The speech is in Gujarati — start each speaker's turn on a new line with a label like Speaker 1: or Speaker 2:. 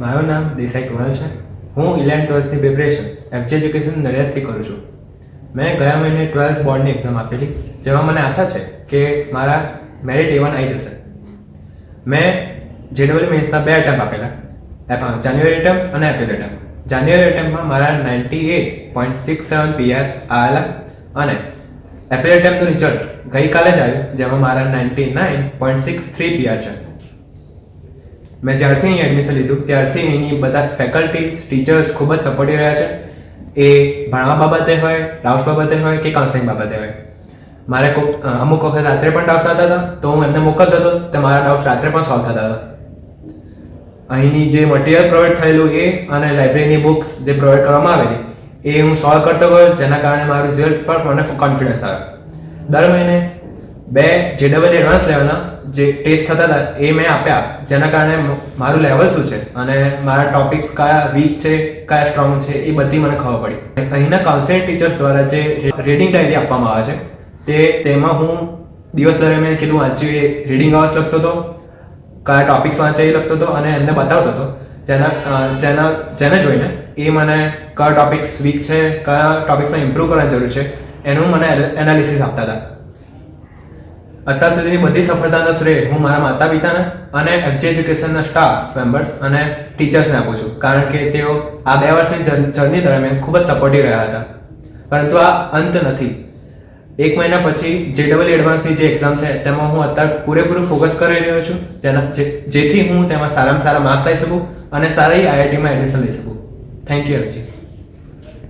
Speaker 1: મારું નામ દેસાઈ કુણાલ છે. હું 11th-12thની પ્રિપરેશન એફજે એજ્યુકેશન નડિયાદથી કરું છું. મેં ગયા મહિને 12th બોર્ડની એક્ઝામ આપેલી, જેમાં મને આશા છે કે મારા મેરિટ A1 આવી જશે. મેં JEE મેન્સના 2 એટેમ્પ આપેલા, જાન્યુઆરી એટેમ્પ અને એપ્રિલ એટેમ્પ. જાન્યુઆરી એટેમ્પમાં મારા 98.67 PR આવેલા અને એપ્રિલ એટેમ્પનું રિઝલ્ટ ગઈકાલે જ આવ્યું, જેમાં મારા 99.63 PR છે. મેં જ્યારથી અહીં એડમિશન લીધું ત્યારથી અહીંની બધા ફેકલ્ટીઝ ટીચર્સ ખૂબ જ સપોર્ટિવ રહ્યા છે. એ ભણવા બાબતે હોય, ડાઉટ્સ બાબતે હોય કે કાઉન્સેલિંગ બાબતે હોય. મારે અમુક વખત રાત્રે પણ ડાઉટ્સ આવતા હતા તો હું એમને મોકલતો હતો, તો મારા ડાઉટ્સ રાત્રે પણ સોલ્વ થતા હતા. અહીંની જે મટીરિયલ પ્રોવાઈડ થયેલું એ અને લાઇબ્રેરીની બુક્સ જે પ્રોવાઈડ કરવામાં આવેલી એ હું સોલ્વ કરતો ગયો, જેના કારણે મારું રિઝલ્ટ પર મને કોન્ફિડન્સ આવ્યો. દર મહિને 2 JEE એડવાન્સ લેવલના જે ટેસ્ટ થતા હતા એ મેં આપ્યા, જેના કારણે મારું લેવલ શું છે અને મારા ટોપિક્સ કયા વીક છે, કયા સ્ટ્રોંગ છે એ બધી મને ખબર પડી. અહીંના કાઉન્સેલિંગ ટીચર્સ દ્વારા જે રીડિંગ ડાયરી આપવામાં આવે છે તેમાં હું દિવસ દરમિયાન કેટલું વાંચ્યું એ રીડિંગ અવર્સ લખતો હતો, કયા ટોપિક્સ વાંચ્યા એ લખતો હતો અને એમને બતાવતો હતો. જેને જોઈને એ મને કયા ટોપિક્સ વીક છે, કયા ટોપિક્સમાં ઇમ્પ્રૂવ કરવાની જરૂર છે એનું મને એનાલિસિસ આપતા હતા. અત્યાર સુધીની બધી સફળતાનો શ્રેય હું મારા માતા પિતાને અને એફજે એજ્યુકેશનના સ્ટાફ મેમ્બર્સ અને ટીચર્સને આપું છું, કારણ કે તેઓ આ 2 વર્ષની જર્ની દરમિયાન ખૂબ જ સપોર્ટિવ રહ્યા હતા. પરંતુ આ અંત નથી. 1 મહિના પછી JEE એડવાન્સની જે એક્ઝામ છે તેમાં હું અત્યારે પૂરેપૂરું ફોકસ કરી રહ્યો છું, જેથી હું તેમાં સારામાં સારા માર્ક્સ લઈ શકું અને સારી IITમાં એડમિશન લઈ શકું. Thank you અર્જી.